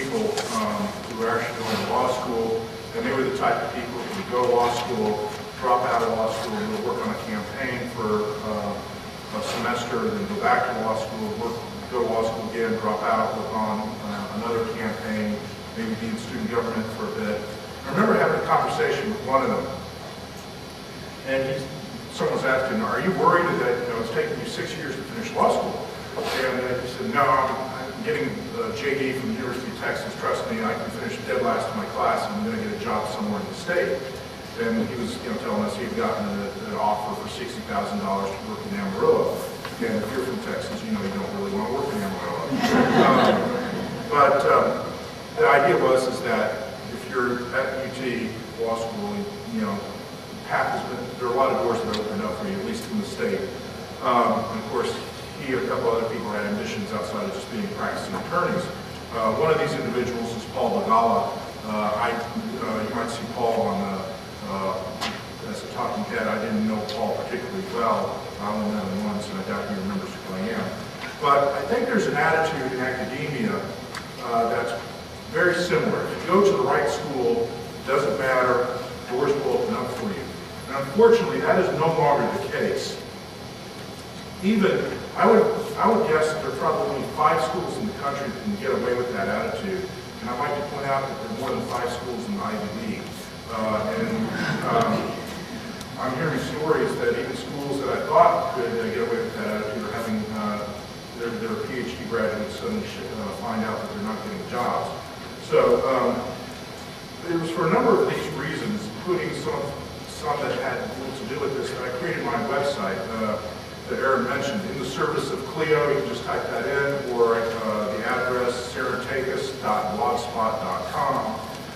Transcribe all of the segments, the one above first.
people who were actually going to law school, and they were the type of people who would go to law school, drop out of law school, and work on a campaign for a semester, then go back to law school, go to law school again, drop out, work on another campaign, maybe be in student government for a bit. I remember having a conversation with one of them, and someone was asking, "Are you worried that it's taking you 6 years to finish law school?" And he said, "No, I'm getting a JD from the University of Texas. Trust me, I can finish dead last in my class, and I'm going to get a job somewhere in the state." And he was telling us he had gotten an offer for $60,000 to work in Amarillo. Again, if you're from Texas, you know you don't really want to work in Amarillo. But the idea was that if you're at UT Law School, path has been, there are a lot of doors that open up for you, at least in the state. And of course, he and a couple other people had ambitions outside of just being practicing attorneys. One of these individuals is Paul Begala. You might see Paul on as a talking head. I didn't know Paul particularly well. I only met him once, and I doubt he remembers who I am. But I think there's an attitude in academia that's very similar. If you go to the right school, it doesn't matter, doors will open up for you. And unfortunately, that is no longer the case. I would guess that there are probably only 5 schools in the country that can get away with that attitude. And I'd like to point out that there are more than 5 schools in the Ivy League. I'm hearing stories that even schools that I thought could get away with that attitude are having their PhD graduates suddenly find out that they're not getting jobs. So it was for a number of these reasons, including some that had little to do with this, that I created my website that Aaron mentioned. In the service of Clio, you can just type that in, or the address saratakis.blogspot.com.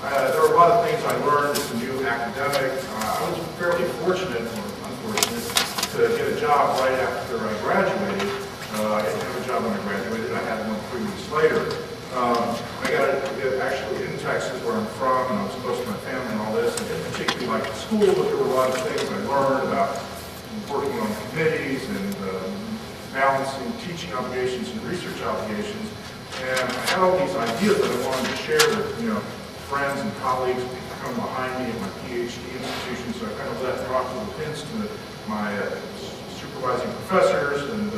There are a lot of things I learned as a new academic. I was fairly fortunate, or unfortunate, to get a job right after I graduated. I didn't have a job when I graduated. I had one 3 weeks later. I got it actually in Texas, where I'm from, and I was close to my family and all this. I didn't particularly like the school, but there were a lot of things I learned about working on committees and balancing teaching obligations and research obligations. And I had all these ideas that I wanted to share with friends and colleagues who come behind me at my PhD institution. So I kind of let drop little hints to my supervising professors, and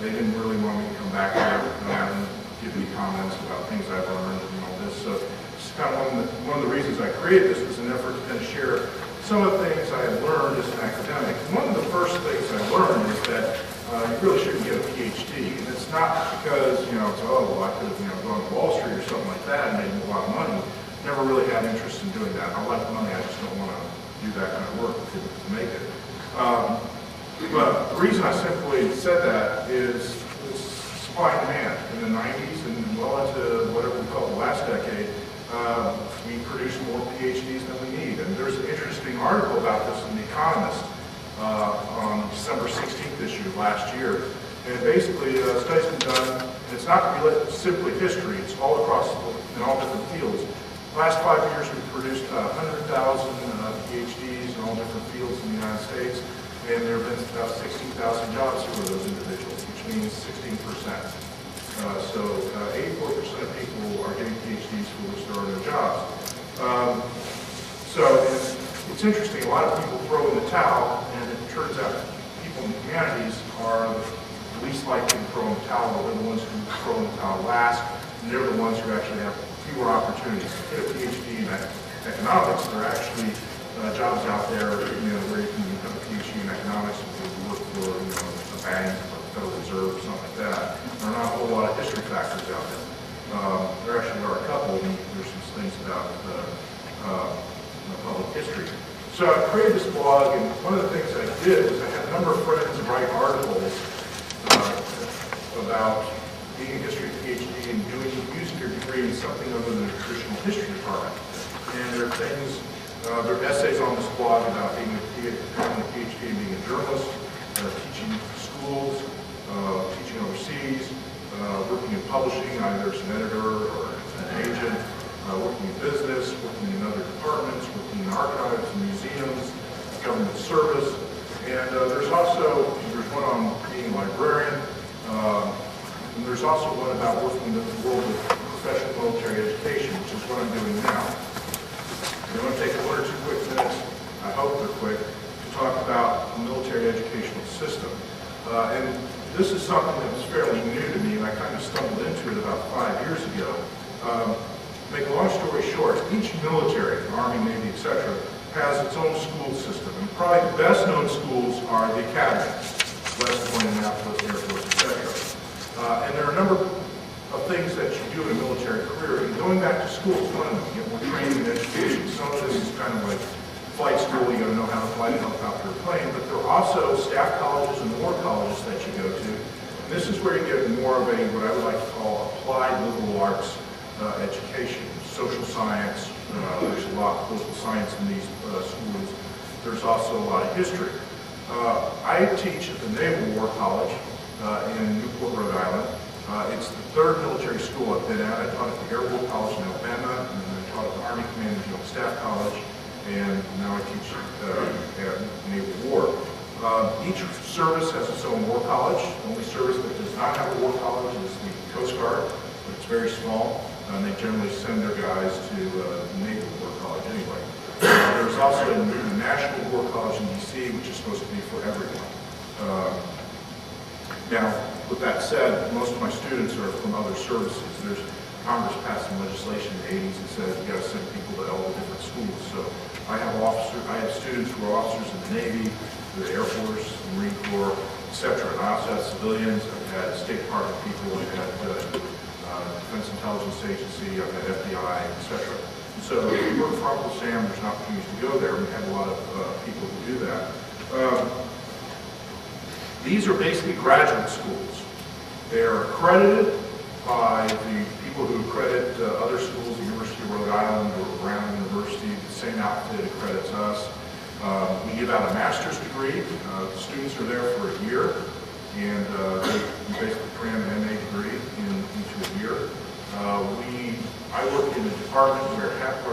they didn't really want me to come back there and give me comments about things I've learned and all this. So it's kind of one of the reasons I created this was an effort to kind of share some of the things I had learned as an academic. And one of the first things I learned is that you really shouldn't get a PhD. And it's not because, I could have gone to Wall Street or something like that and made a lot of money. Never really had interest in doing that. I like money, I just don't want to do that kind of work to make it. But the reason I simply said that is supply and demand. In the 90s and well into whatever we call the last decade, we produce more PhDs than we need. And there's an interesting article about this in The Economist on December 16th issue of last year. And basically, a study's been done, and it's not simply history, it's all across, in all different fields. Last 5 years, we've produced 100,000 PhDs in all different fields in the United States, and there have been about 16,000 jobs for those individuals, which means 16%. So 84% of people are getting PhDs for which there are no jobs. So it's interesting, a lot of people throw in the towel, and it turns out people in the humanities are the least likely to throw in the towel. They're the ones who throw in the towel last, and they're the ones who actually have fewer opportunities. To get a PhD in economics, there are actually jobs out there, where you can have a PhD in economics and work for, a bank or the Federal Reserve or something like that. There are not a whole lot of history factors out there. There actually are a couple, and there's some things about public history. So I created this blog, and one of the things I did was I had a number of friends write articles about being a history PhD and using your degree in something other than a traditional history department. And there are things, there are essays on this blog about having a PhD and being a journalist, teaching schools, teaching overseas, working in publishing, either as an editor or an agent, working in business, working in other departments, working in archives and museums, government service. And there's one on being a librarian, and there's also one about working in the world of professional military education, which is what I'm doing now. I'm going to take 1 or 2 quick minutes, I hope they're quick, to talk about the military educational system. And this is something that was fairly new to me, and I kind of stumbled into it about 5 years ago. Make a long story short, each military, Army, Navy, etc., has its own school system. And probably the best known schools are the academies, West Point, Annapolis, Air Force, etc. And there are a number of things that you do in a military career. And going back to school is one of them. You get more training and education. Some of this is kind of like flight school. You got to know how to fly a helicopter or plane. But there are also staff colleges and war colleges that you go to. And this is where you get more of a, what I would like to call, applied liberal arts education, social science. There's a lot of political science in these schools. There's also a lot of history. I teach at the Naval War College in Newport, Rhode Island. It's the 3rd military school I've been at. I taught at the Air War College in Alabama, and then I taught at the Army Command and Joint Staff College, and now I teach at Naval War. Each service has its own war college. The only service that does not have a war college is the Coast Guard, but it's very small. And they generally send their guys to Naval War College anyway. There's also a National War College in D.C., which is supposed to be for everyone. Now, with that said, most of my students are from other services. There's Congress passed some legislation in the 80s that says you got to send people to all the different schools. So I have students who are officers in the Navy, the Air Force, the Marine Corps, etc. And I also have civilians. I've had State Department people. I've had Defense Intelligence Agency, I've had FBI, etc. So if you work for Uncle Sam, there's an opportunity to go there. We have a lot of people who do that. These are basically graduate schools. They are accredited by the people who accredit other schools, the University of Rhode Island or Brown University. The same outfit accredits us. We give out a master's degree. The students are there for a year, and they basically cram an MA degree into a year. I work in a department where half of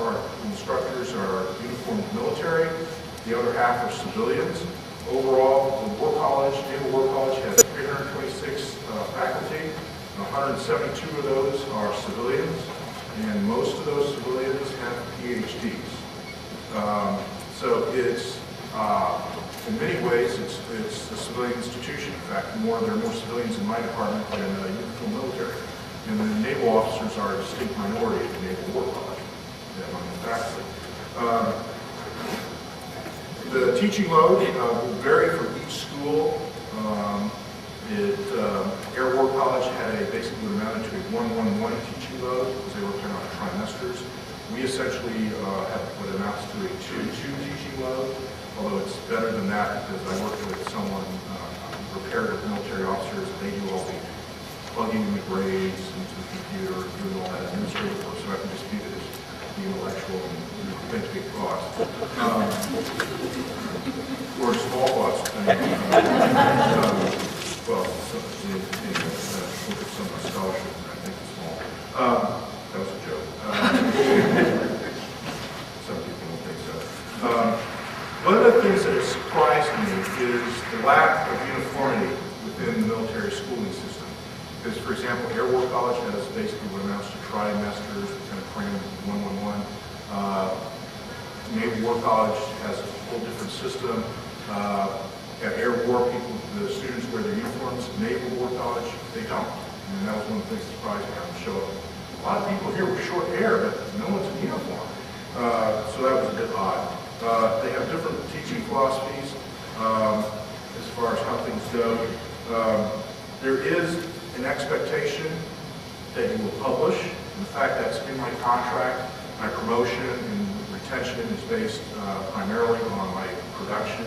our instructors are uniformed military, the other half are civilians. Overall, the War College, Naval War College, has 326 faculty. 172 of those are civilians, and most of those civilians have PhDs. So it's in many ways, it's a civilian institution. In fact, there are more civilians in my department than uniformed military. And the naval officers are a distinct minority at the Naval War College among the faculty. The teaching load will vary for each school. Air War College had basically amounted to a 1-1-1 teaching load because they were kind of trimesters. We essentially have what amounts to a 2-2 teaching load, although it's better than that because I work with someone prepared with military officers, and they do all the plugging in the grades into the computer, doing all that administrative work, so I can just be the intellectual and think big thoughts. Or small thoughts, depending on, well, look at some of my scholarship, and I think it's small. That was a joke. Some people don't think so. One of the things that has surprised me is the lack of uniformity within the military schooling system. Because, for example, Air War College has basically what amounts to trimesters, kind of crammed 1-1-1. Naval War College has a whole different system. At Air War, the students wear their uniforms. Naval War College, they don't. And that was one of the things that surprised me on the show. A lot of people here with short hair, but no one's in uniform. So that was a bit odd. They have different teaching philosophies as far as how things go. There is an expectation that you will publish. In fact, that's in my contract. My promotion and retention is based primarily on my production,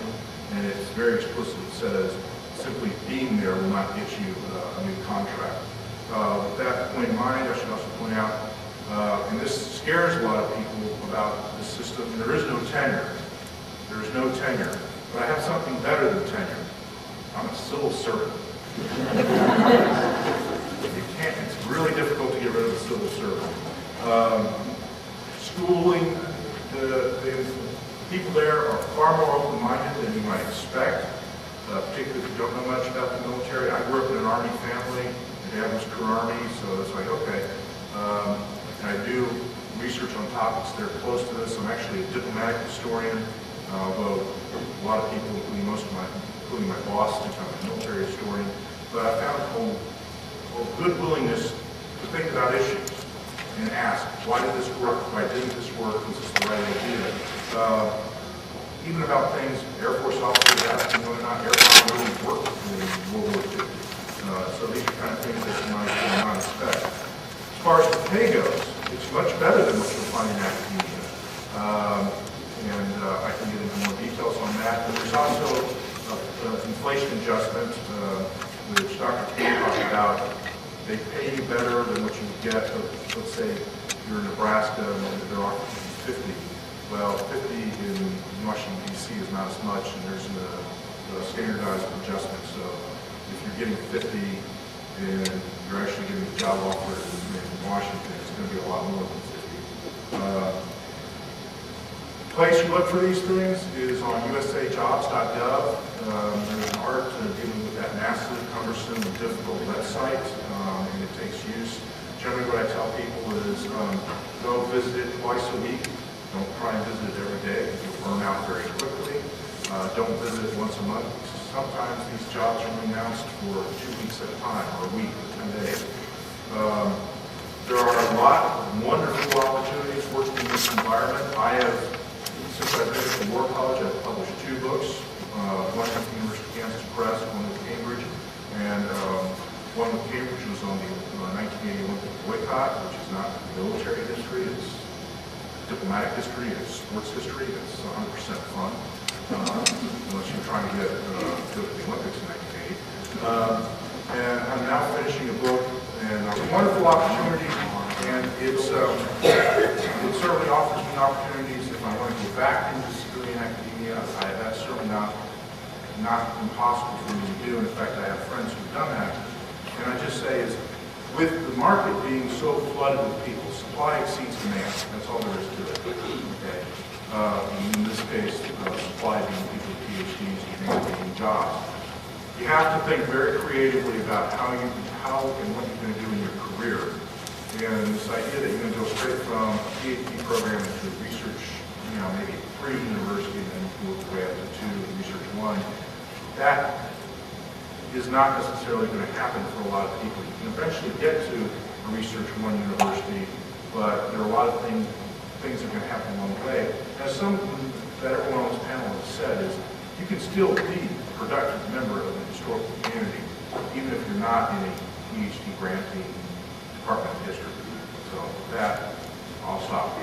and it's very explicitly says simply being there will not get you a new contract. With that point in mind, I should also point out, and this scares a lot of people about the system, there is no tenure. There is no tenure. But I have something better than tenure. I'm a civil servant. It's really difficult to get rid of a civil servant. Schooling, the people there are far more open-minded than you might expect, particularly if you don't know much about the military. I grew up in an Army family. My dad was Reserve Army, so it's like, okay. I do research on topics that are close to this. I'm actually a diplomatic historian, although a lot of people, including my boss, think I'm a military historian. But I found a good willingness to think about issues and ask, why did this work? Why didn't this work? Was this the right idea? Even about things, Air Force officers asking whether or not air power really worked in World War II. So these are kind of things that you might not expect. As far as the pay goes, it's much better than what you'll find in academia. I can get into more details on that. And there's also inflation adjustment, which Dr. King talked about. They pay you better than what you would get. Let's say you're in Nebraska and they're offering 50. Well, 50 in Washington, D.C. is not as much, and there's a standardized adjustment. So if you're getting 50 and you're actually getting a job offer in Washington, it's going to be a lot more than 50. The place you look for these things is on usajobs.gov. There's an art dealing with that massive, cumbersome, and difficult website, and it takes use. Generally what I tell people is go visit it twice a week. Don't try and visit it every day. You'll burn out very quickly. Don't visit it once a month. Sometimes these jobs are only announced for 2 weeks at a time, or a week, or 10 days. There are a lot of wonderful opportunities working in this environment. I have, since I've been at the War College, I've published 2 books, one with the University of Kansas Press, one with Cambridge, and one with Cambridge was on the 1980 Olympic boycott, which is not military history, it's diplomatic history, it's sports history, it's 100% fun, unless you're trying to get to the Olympics in 1980. And I'm now finishing a book, and a wonderful opportunity, and it certainly offers me opportunities if I want to go back into civilian academia. That's certainly not impossible for me to do. In fact, I have friends who've done that. And I just say is, with the market being so flooded with people, supply exceeds demand. That's all there is to it. Okay. In this case, supply being people with PhDs, demand being jobs. You have to think very creatively about how and what you're going to do in your career. And this idea that you're going to go straight from a PhD program into research, maybe pre-university, and then work your way up to research 1, that is not necessarily going to happen for a lot of people. You can eventually get to a research 1 university, but there are a lot of things that are going to happen along the way. As something that everyone on this panel has said is, you can still be a productive member of the historical community, even if you're not in a PhD granting department of history. So with that, I'll stop.